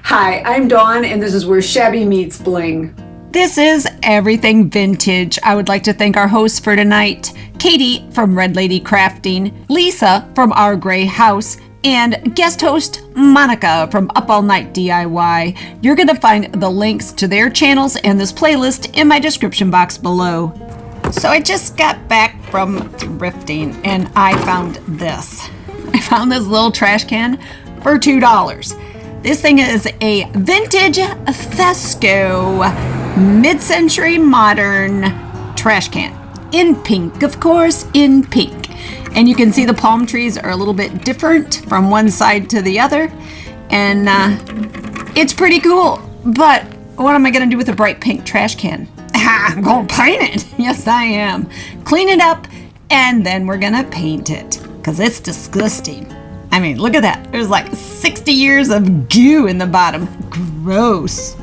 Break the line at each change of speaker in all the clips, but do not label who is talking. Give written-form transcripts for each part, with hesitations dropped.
Hi, I'm Dawn, and this is where Shabby meets Bling.
This is Everything Vintage. I would like to thank our hosts for tonight, Katie from Red Lady Crafting, Lisa from Our Gray House, and guest host Monica from Up All Night DIY. You're going to find the links to their channels and this playlist in my description box below. So I just got back from thrifting and I found this. I found this little trash can for $2. This thing is a vintage Fesco mid-century modern trash can. In pink, of course, in pink. And you can see the palm trees are a little bit different from one side to the other. And it's pretty cool. But what am I going to do with a bright pink trash can? I'm going to paint it. Yes, I am. Clean it up, and then we're going to paint it. Because it's disgusting. I mean, look at that. There's like 60 years of goo in the bottom. Gross.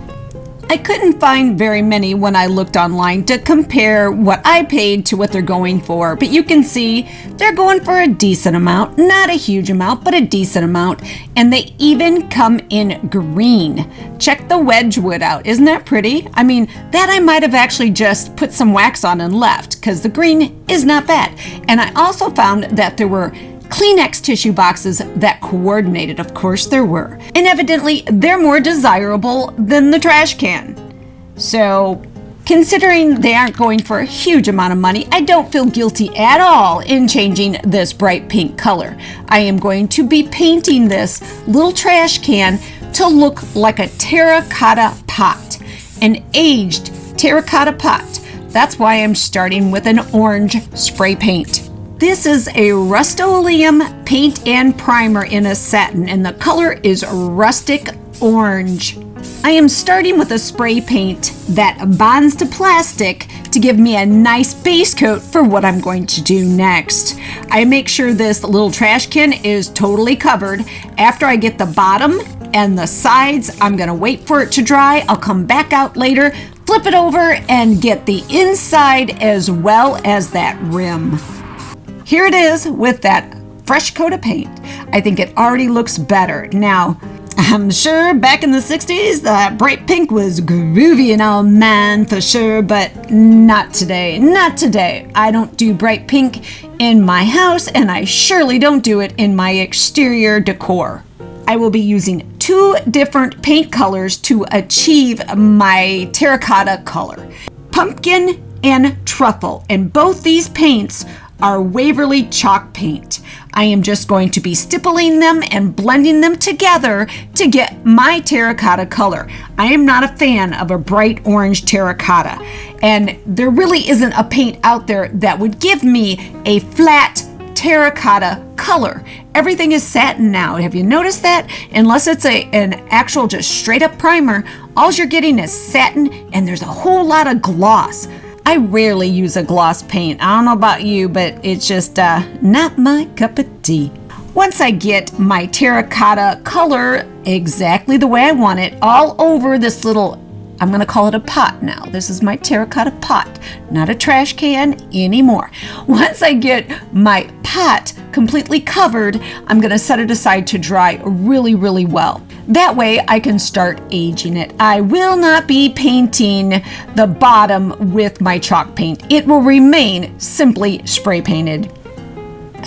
I couldn't find very many when I looked online to compare what I paid to what they're going for, but you can see they're going for a decent amount, not a huge amount, but a decent amount, and they even come in green. Check the Wedgwood out. Isn't that pretty? I mean, that I might have actually just put some wax on and left, because the green is not bad. And I also found that there were Kleenex tissue boxes that coordinated. Of course there were. And evidently they're more desirable than the trash can. So considering they aren't going for a huge amount of money, I don't feel guilty at all in changing this bright pink color. I am going to be painting this little trash can to look like a terracotta pot, an aged terracotta pot. That's why I'm starting with an orange spray paint. This is a Rust-Oleum paint and primer in a satin, and the color is rustic orange. I am starting with a spray paint that bonds to plastic to give me a nice base coat for what I'm going to do next. I make sure this little trash can is totally covered. After I get the bottom and the sides, I'm going to wait for it to dry. I'll come back out later, flip it over, and get the inside as well as that rim. Here it is with that fresh coat of paint. I think it already looks better. Now, I'm sure back in the 60s, that bright pink was groovy and all man for sure, but not today. Not today. I don't do bright pink in my house, and I surely don't do it in my exterior decor. I will be using 2 different paint colors to achieve my terracotta color. Pumpkin and truffle, and both these paints are Waverly chalk paint. I am just going to be stippling them and blending them together to get my terracotta color. I am not a fan of a bright orange terracotta, and there really isn't a paint out there that would give me a flat terracotta color. Everything is satin now. Have you noticed that? Unless it's an actual just straight up primer, all you're getting is satin, and there's a whole lot of gloss. I rarely use a gloss paint. I don't know about you, but it's just not my cup of tea. Once I get my terracotta color exactly the way I want it all over this little, I'm going to call it a pot now. This is my terracotta pot, not a trash can anymore. Once I get my pot completely covered, I'm going to set it aside to dry really, really well. That way I can start aging it. I will not be painting the bottom with my chalk paint. It will remain simply spray painted.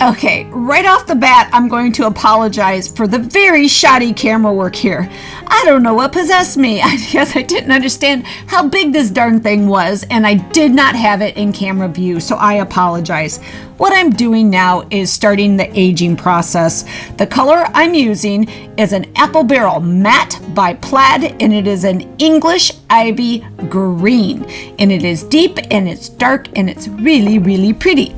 Okay, right off the bat, I'm going to apologize for the very shoddy camera work here. I don't know what possessed me. I guess I didn't understand how big this darn thing was, and I did not have it in camera view, so I apologize. What I'm doing now is starting the aging process. The color I'm using is an Apple Barrel Matte by Plaid, and it is an English Ivy Green. And it is deep, and it's dark, and it's really, really pretty.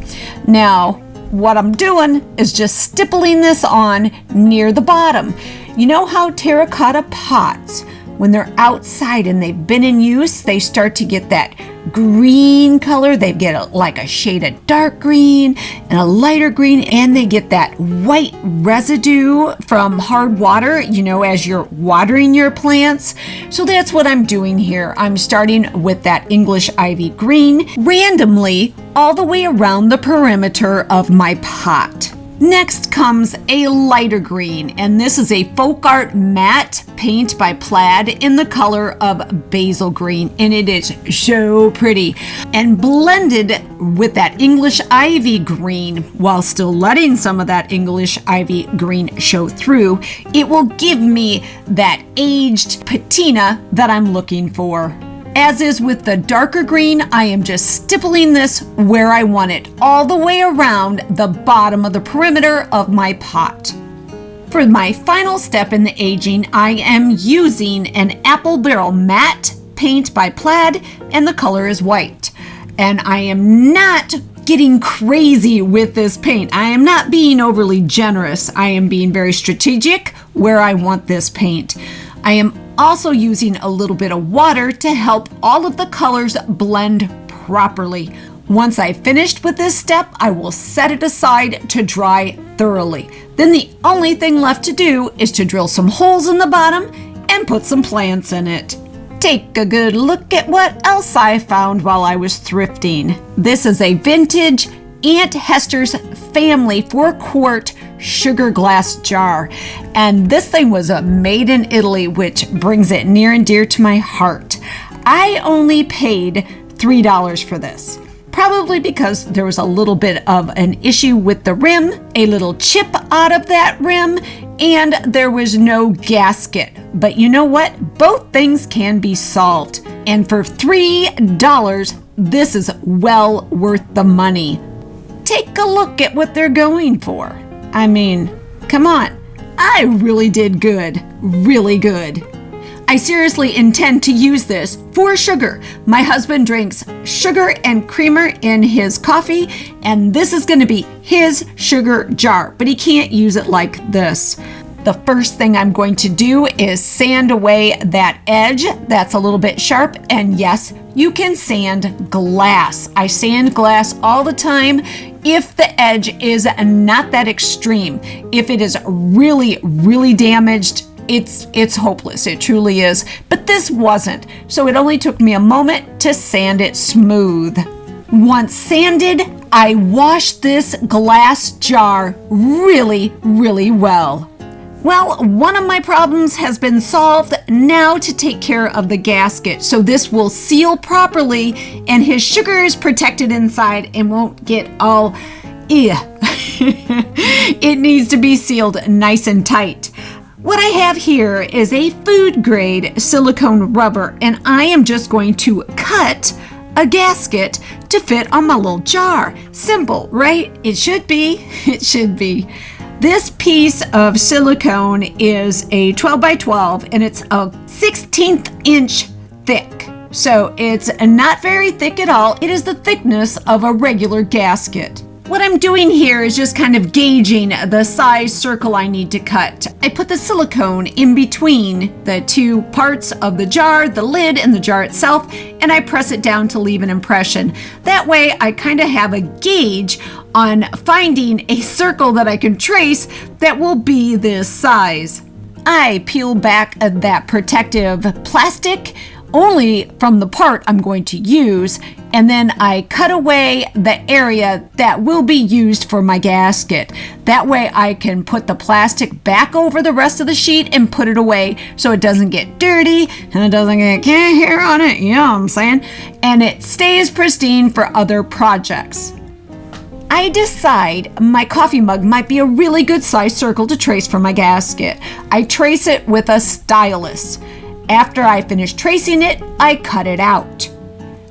Now, what I'm doing is just stippling this on near the bottom. You know how terracotta pots, when they're outside and they've been in use, they start to get that green color. They get like a shade of dark green and a lighter green, and they get that white residue from hard water, you know, as you're watering your plants. So that's what I'm doing here. I'm starting with that English Ivy Green randomly all the way around the perimeter of my pot. Next comes a lighter green, and this is a folk art matte paint by Plaid in the color of basil green, and it is so pretty. And blended with that English ivy green, while still letting some of that English ivy green show through, it will give me that aged patina that I'm looking for. As is with the darker green, I am just stippling this where I want it, all the way around the bottom of the perimeter of my pot. For my final step in the aging, I am using an apple barrel matte paint by Plaid, and the color is white. And I am not getting crazy with this paint. I am not being overly generous. I am being very strategic where I want this paint. I am also using a little bit of water to help all of the colors blend properly. Once I've finished with this step, I will set it aside to dry thoroughly. Then the only thing left to do is to drill some holes in the bottom and put some plants in it. Take a good look at what else I found while I was thrifting. This is a vintage Aunt Hester's Family 4-quart sugar glass jar, and this thing was made in Italy, which brings it near and dear to my heart. I only paid $3 for this, probably because there was a little bit of an issue with the rim, a little chip out of that rim, and there was no gasket. But you know what? Both things can be solved, and for $3, this is well worth the money. Take a look at what they're going for. I mean, come on. I really did good. Really good. I seriously intend to use this for sugar. My husband drinks sugar and creamer in his coffee, and this is going to be his sugar jar, but he can't use it like this. The first thing I'm going to do is sand away that edge that's a little bit sharp, and yes, you can sand glass. I sand glass all the time if the edge is not that extreme. If it is really, really damaged, it's hopeless. It truly is. But this wasn't, so it only took me a moment to sand it smooth. Once sanded, I washed this glass jar really, really well. Well, one of my problems has been solved. Now to take care of the gasket. So this will seal properly and his sugar is protected inside and won't get all, It needs to be sealed nice and tight. What I have here is a food grade silicone rubber, and I am just going to cut a gasket to fit on my little jar. Simple, right? It should be. It should be. This piece of silicone is a 12 by 12 and it's a 1/16 inch thick. So it's not very thick at all. It is the thickness of a regular gasket. What I'm doing here is just kind of gauging the size circle I need to cut. I put the silicone in between the two parts of the jar, the lid and the jar itself, and I press it down to leave an impression. That way I kind of have a gauge on finding a circle that I can trace that will be this size. I peel back that protective plastic only from the part I'm going to use, and then I cut away the area that will be used for my gasket. That way I can put the plastic back over the rest of the sheet and put it away so it doesn't get dirty and it doesn't get hair on it, you know what I'm saying? And it stays pristine for other projects. I decide my coffee mug might be a really good size circle to trace for my gasket. I trace it with a stylus. After I finish tracing it, I cut it out.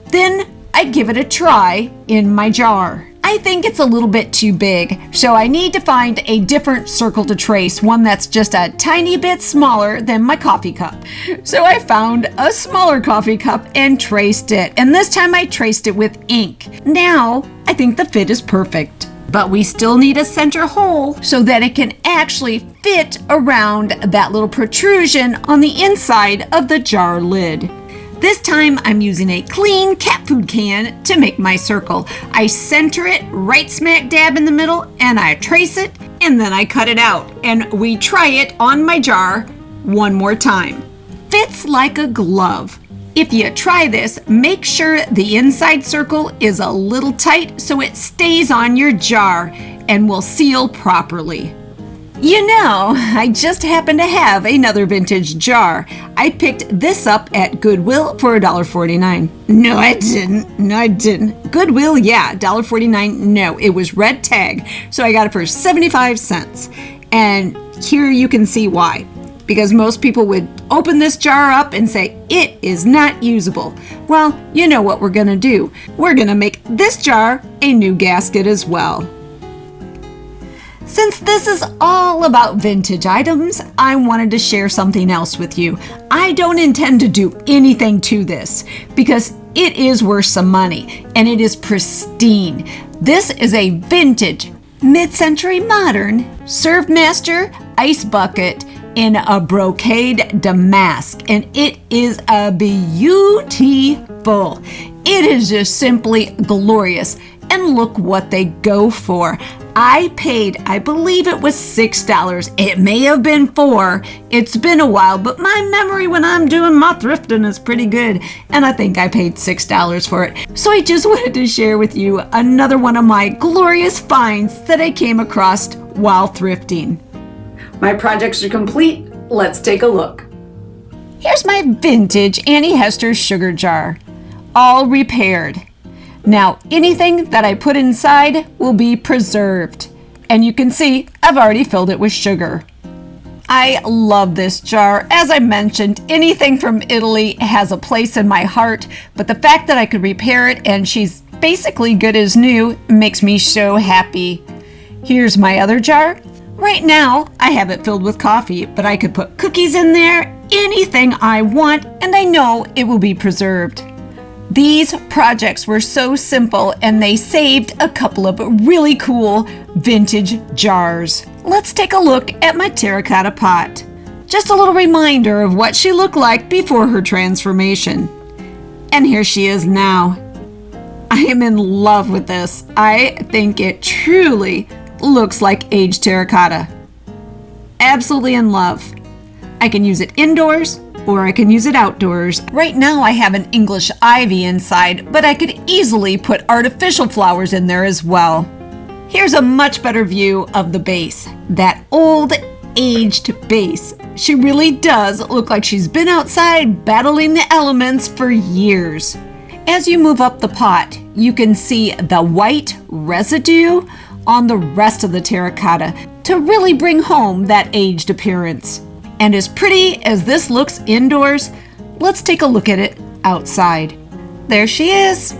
Then I give it a try in my jar. I think it's a little bit too big, so I need to find a different circle to trace, one that's just a tiny bit smaller than my coffee cup. So I found a smaller coffee cup and traced it, and this time I traced it with ink. Now, I think the fit is perfect. But we still need a center hole so that it can actually fit around that little protrusion on the inside of the jar lid. This time I'm using a clean cat food can to make my circle. I center it right smack dab in the middle and I trace it and then I cut it out and we try it on my jar one more time. Fits like a glove. If you try this, make sure the inside circle is a little tight so it stays on your jar. and will seal properly. You know, I just happen to have another vintage jar. I picked this up at Goodwill for $1.49. No, I didn't. Goodwill, yeah, $1.49. No, it was red tag, so I got it for 75 cents. And here you can see why. Because most people would open this jar up and say, it is not usable. Well, you know what we're going to do. We're going to make this jar a new gasket as well. Since this is all about vintage items, I wanted to share something else with you. I don't intend to do anything to this because it is worth some money and it is pristine. This is a vintage, mid-century modern Serve Master ice bucket in a brocade damask, and it is a beautiful. It is just simply glorious. And look what they go for. I paid, I believe it was $6. It may have been $4. It's been a while, but my memory when I'm doing my thrifting is pretty good. And I think I paid $6 for it. So I just wanted to share with you another one of my glorious finds that I came across while thrifting.
My projects are complete. Let's take a look.
Here's my vintage Annie Hester sugar jar, all repaired. Now, anything that I put inside will be preserved. And you can see I've already filled it with sugar. I love this jar. As I mentioned, anything from Italy has a place in my heart, but the fact that I could repair it and she's basically good as new makes me so happy. Here's my other jar. Right now, I have it filled with coffee, but I could put cookies in there, anything I want, and I know it will be preserved. These projects were so simple and they saved a couple of really cool vintage jars. Let's take a look at my terracotta pot. Just a little reminder of what she looked like before her transformation. And here she is now. I am in love with this. I think it truly looks like aged terracotta. Absolutely in love. I can use it indoors, or I can use it outdoors. Right now I have an English ivy inside, but I could easily put artificial flowers in there as well. Here's a much better view of the base. That old, aged base. She really does look like she's been outside battling the elements for years. As you move up the pot, you can see the white residue on the rest of the terracotta to really bring home that aged appearance. And as pretty as this looks indoors, let's take a look at it outside. There she is.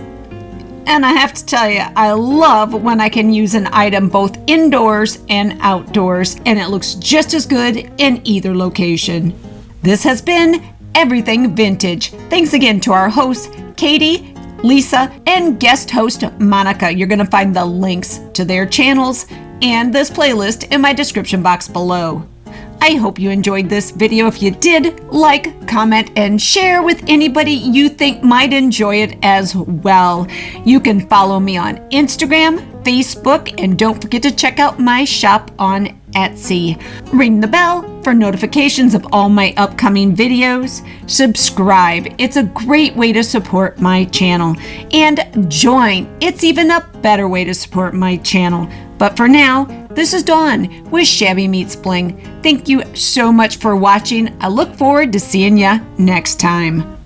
And I have to tell you, I love when I can use an item both indoors and outdoors, and it looks just as good in either location. This has been Everything Vintage. Thanks again to our hosts, Katie, Lisa, and guest host, Monica. You're going to find the links to their channels and this playlist in my description box below. I hope you enjoyed this video. If you did, like, comment, and share with anybody you think might enjoy it as well. You can follow me on Instagram, Facebook, and don't forget to check out my shop on Etsy. Ring the bell for notifications of all my upcoming videos. Subscribe. It's a great way to support my channel. And join. It's even a better way to support my channel. But for now, this is Dawn with Shabby Meets Bling. Thank you so much for watching. I look forward to seeing you next time.